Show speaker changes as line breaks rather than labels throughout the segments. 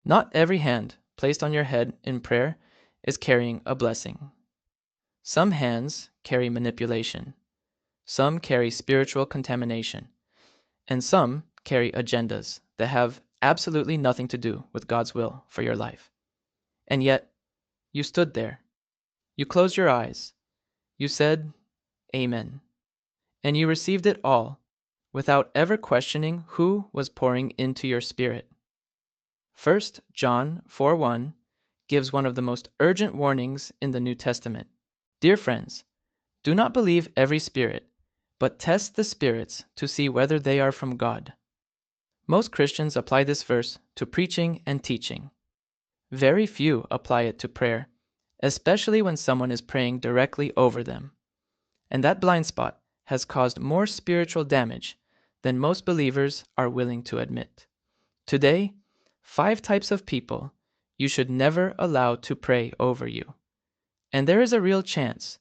Not every hand placed on your head in prayer is carrying a blessing. Some hands carry manipulation, some carry spiritual contamination, and some carry agendas that have absolutely nothing to do with God's will for your life. And yet, you stood there, you closed your eyes, you said, Amen, and you received it all without ever questioning who was pouring into your spirit. 1 John 4:1 gives one of the most urgent warnings in the New Testament. Dear friends, do not believe every spirit, but test the spirits to see whether they are from God. Most Christians apply this verse to preaching and teaching. Very few apply it to prayer, especially when someone is praying directly over them. And that blind spot has caused more spiritual damage than most believers are willing to admit. Today, 5 types of people you should never allow to pray over you. And there is a real chance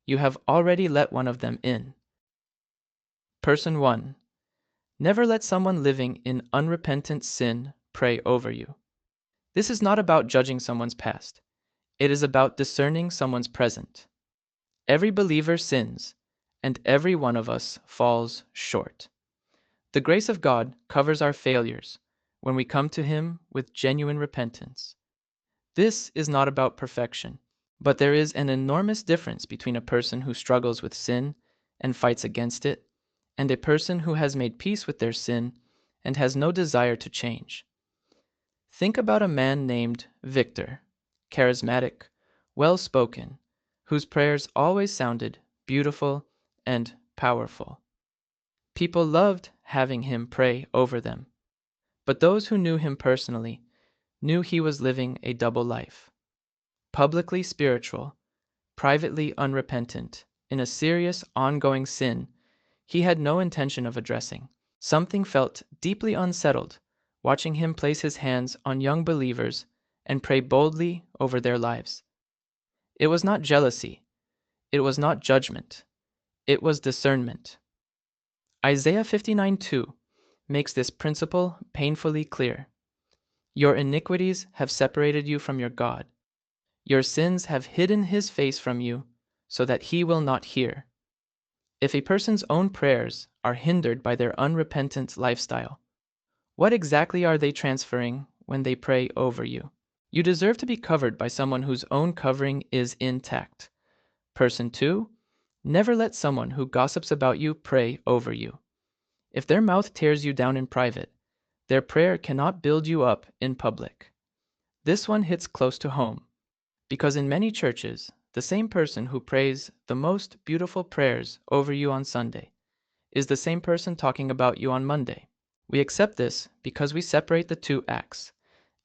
you have already let one of them in. Person 1. Never let someone living in unrepentant sin pray over you. This is not about judging someone's past. It is about discerning someone's present. Every believer sins, and every one of us falls short. The grace of God covers our failures when we come to Him with genuine repentance. This is not about perfection, but there is an enormous difference between a person who struggles with sin and fights against it, and a person who has made peace with their sin and has no desire to change. Think about a man named Victor, charismatic, well-spoken, whose prayers always sounded beautiful and powerful. People loved having him pray over them, but those who knew him personally knew he was living a double life. Publicly spiritual, privately unrepentant, in a serious ongoing sin he had no intention of addressing. Something felt deeply unsettled watching him place his hands on young believers and pray boldly over their lives. It was not jealousy. It was not judgment. It was discernment. Isaiah 59:2 makes this principle painfully clear. Your iniquities have separated you from your God. Your sins have hidden His face from you so that He will not hear. If a person's own prayers are hindered by their unrepentant lifestyle, what exactly are they transferring when they pray over you? You deserve to be covered by someone whose own covering is intact. Person 2, never let someone who gossips about you pray over you. If their mouth tears you down in private, their prayer cannot build you up in public. This one hits close to home, because in many churches, the same person who prays the most beautiful prayers over you on Sunday is the same person talking about you on Monday. We accept this because we separate the two acts,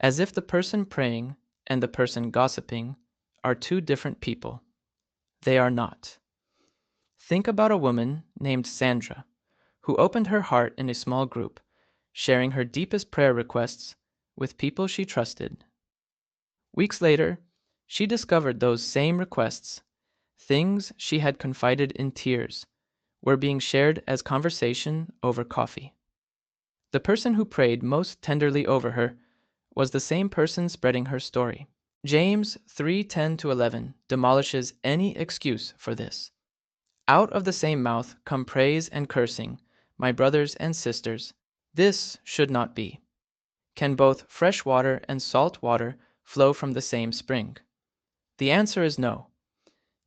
as if the person praying and the person gossiping are two different people. They are not. Think about a woman named Sandra, who opened her heart in a small group, sharing her deepest prayer requests with people she trusted. Weeks later, she discovered those same requests, things she had confided in tears, were being shared as conversation over coffee. The person who prayed most tenderly over her was the same person spreading her story. James 3:10-11 demolishes any excuse for this. Out of the same mouth come praise and cursing, my brothers and sisters. This should not be. Can both fresh water and salt water flow from the same spring? The answer is no.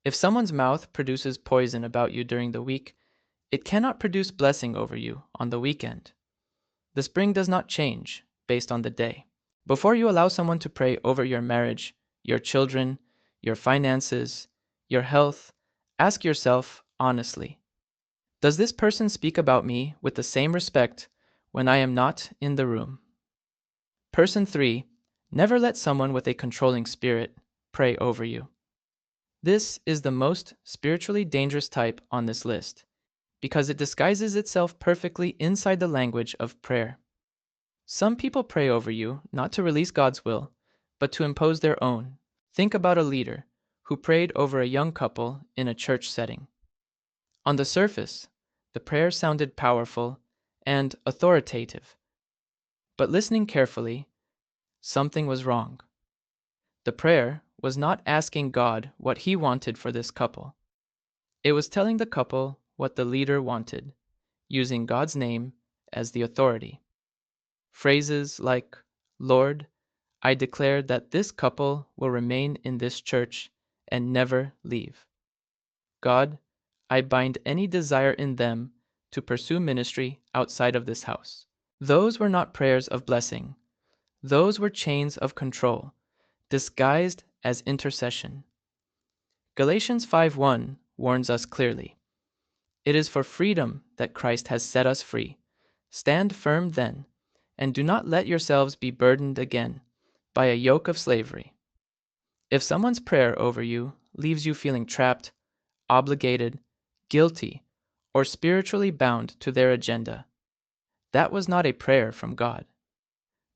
If someone's mouth produces poison about you during the week, it cannot produce blessing over you on the weekend. The spring does not change based on the day. Before you allow someone to pray over your marriage, your children, your finances, your health, ask yourself honestly, does this person speak about me with the same respect when I am not in the room? Person 3, never let someone with a controlling spirit pray over you. This is the most spiritually dangerous type on this list, because it disguises itself perfectly inside the language of prayer. Some people pray over you not to release God's will, but to impose their own. Think about a leader who prayed over a young couple in a church setting. On the surface, the prayer sounded powerful and authoritative, but listening carefully, something was wrong. The prayer was not asking God what he wanted for this couple. It was telling the couple what the leader wanted, using God's name as the authority. Phrases like, "Lord, I declare that this couple will remain in this church and never leave. God, I bind any desire in them to pursue ministry outside of this house." Those were not prayers of blessing. Those were chains of control, disguised as intercession. Galatians 5:1 warns us clearly. It is for freedom that Christ has set us free. Stand firm then, and do not let yourselves be burdened again by a yoke of slavery. If someone's prayer over you leaves you feeling trapped, obligated, guilty, or spiritually bound to their agenda, that was not a prayer from God.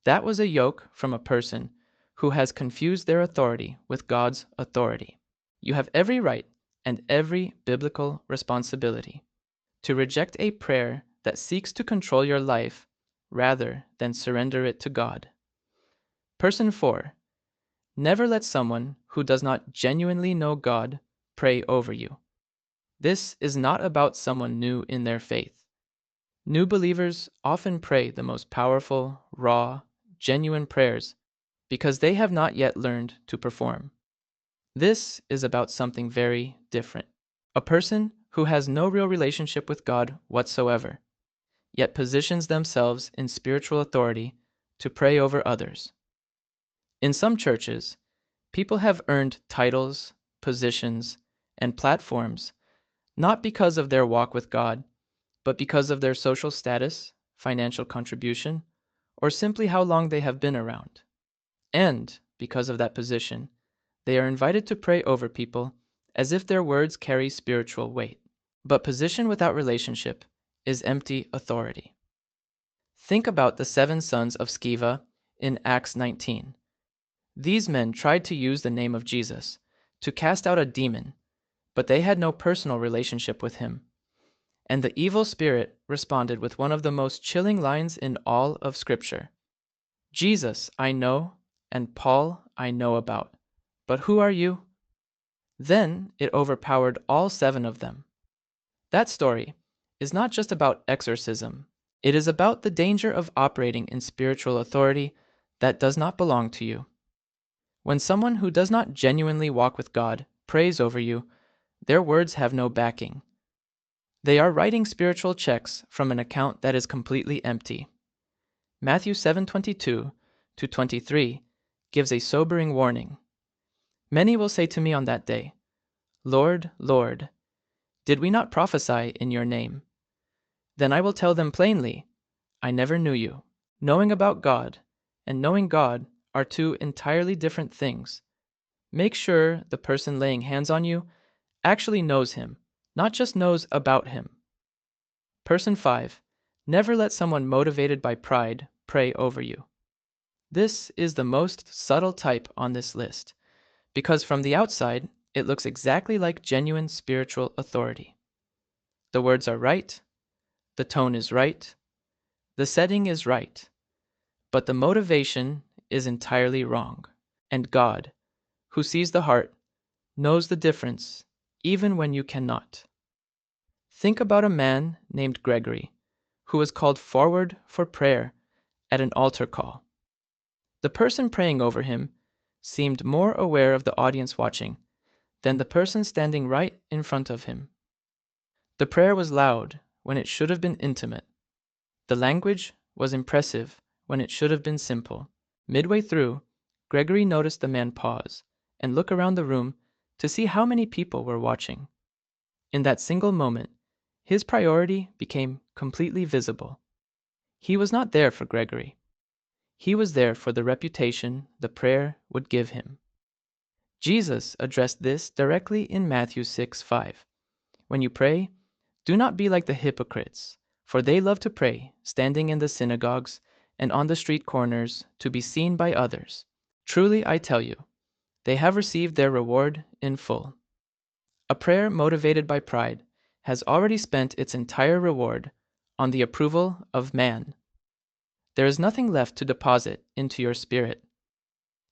That was a yoke from a person who has confused their authority with God's authority. You have every right and every biblical responsibility to reject a prayer that seeks to control your life rather than surrender it to God. Person 4. Never let someone who does not genuinely know God pray over you. This is not about someone new in their faith. New believers often pray the most powerful, raw, genuine prayers because they have not yet learned to perform. This is about something very different. A person who has no real relationship with God whatsoever, yet positions themselves in spiritual authority to pray over others. In some churches, people have earned titles, positions, and platforms not because of their walk with God, but because of their social status, financial contribution, or simply how long they have been around. And because of that position, they are invited to pray over people as if their words carry spiritual weight. But position without relationship is empty authority. Think about the 7 sons of Sceva in Acts 19. These men tried to use the name of Jesus to cast out a demon, but they had no personal relationship with him. And the evil spirit responded with one of the most chilling lines in all of Scripture. "Jesus I know, and Paul I know about, but who are you?" Then it overpowered all 7 of them. That story is not just about exorcism. It is about the danger of operating in spiritual authority that does not belong to you. When someone who does not genuinely walk with God prays over you, their words have no backing. They are writing spiritual checks from an account that is completely empty. Matthew 7:22-23 gives a sobering warning. "Many will say to me on that day, 'Lord, Lord, did we not prophesy in your name?' Then I will tell them plainly, 'I never knew you.'" Knowing about God and knowing God are 2 entirely different things. Make sure the person laying hands on you actually knows him, not just knows about him. Person 5. Never let someone motivated by pride pray over you. This is the most subtle type on this list, because from the outside, it looks exactly like genuine spiritual authority. The words are right, the tone is right, the setting is right, but the motivation is entirely wrong. And God, who sees the heart, knows the difference, even when you cannot. Think about a man named Gregory, who was called forward for prayer at an altar call. The person praying over him seemed more aware of the audience watching than the person standing right in front of him. The prayer was loud when it should have been intimate. The language was impressive when it should have been simple. Midway through, Gregory noticed the man pause and look around the room to see how many people were watching. In that single moment, his priority became completely visible. He was not there for Gregory. He was there for the reputation the prayer would give him. Jesus addressed this directly in Matthew 6:5. "When you pray, do not be like the hypocrites, for they love to pray, standing in the synagogues and on the street corners to be seen by others. Truly I tell you, they have received their reward in full." A prayer motivated by pride has already spent its entire reward on the approval of man. There is nothing left to deposit into your spirit.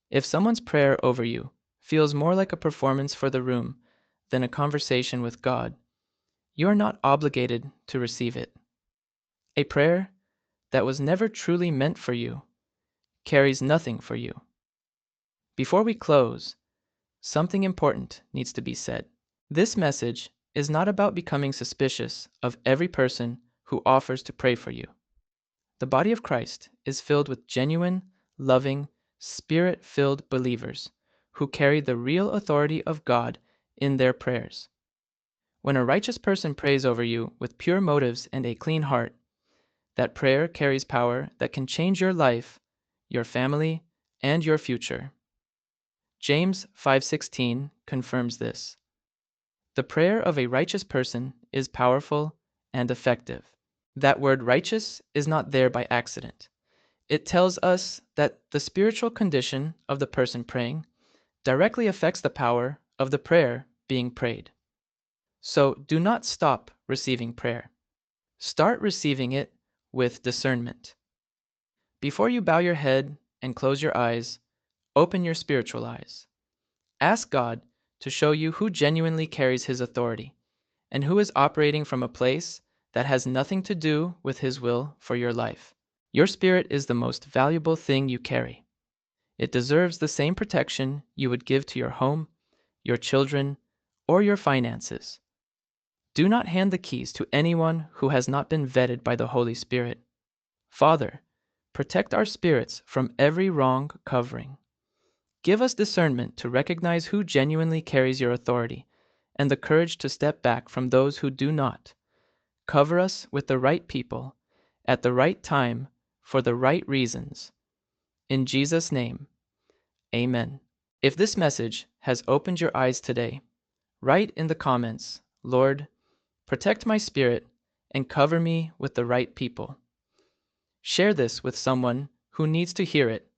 If someone's prayer over you feels more like a performance for the room than a conversation with God, you are not obligated to receive it. A prayer that was never truly meant for you carries nothing for you. Before we close, something important needs to be said. This message is not about becoming suspicious of every person who offers to pray for you. The body of Christ is filled with genuine, loving, Spirit-filled believers who carry the real authority of God in their prayers. When a righteous person prays over you with pure motives and a clean heart, that prayer carries power that can change your life, your family, and your future. James 5:16 confirms this. The prayer of a righteous person is powerful and effective. That word righteous is not there by accident. It tells us that the spiritual condition of the person praying directly affects the power of the prayer being prayed. So do not stop receiving prayer. Start receiving it with discernment. Before you bow your head and close your eyes, open your spiritual eyes. Ask God to show you who genuinely carries His authority and who is operating from a place that has nothing to do with His will for your life. Your spirit is the most valuable thing you carry. It deserves the same protection you would give to your home, your children, or your finances. Do not hand the keys to anyone who has not been vetted by the Holy Spirit. Father, protect our spirits from every wrong covering. Give us discernment to recognize who genuinely carries your authority and the courage to step back from those who do not. Cover us with the right people at the right time for the right reasons. In Jesus' name, amen. If this message has opened your eyes today, write in the comments, Lord, protect my spirit and cover me with the right people. Share this with someone who needs to hear it,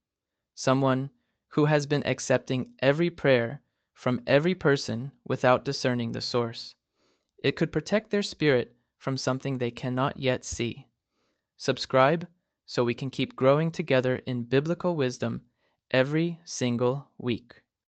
someone who has been accepting every prayer from every person without discerning the source. It could protect their spirit from something they cannot yet see. Subscribe so we can keep growing together in biblical wisdom every single week.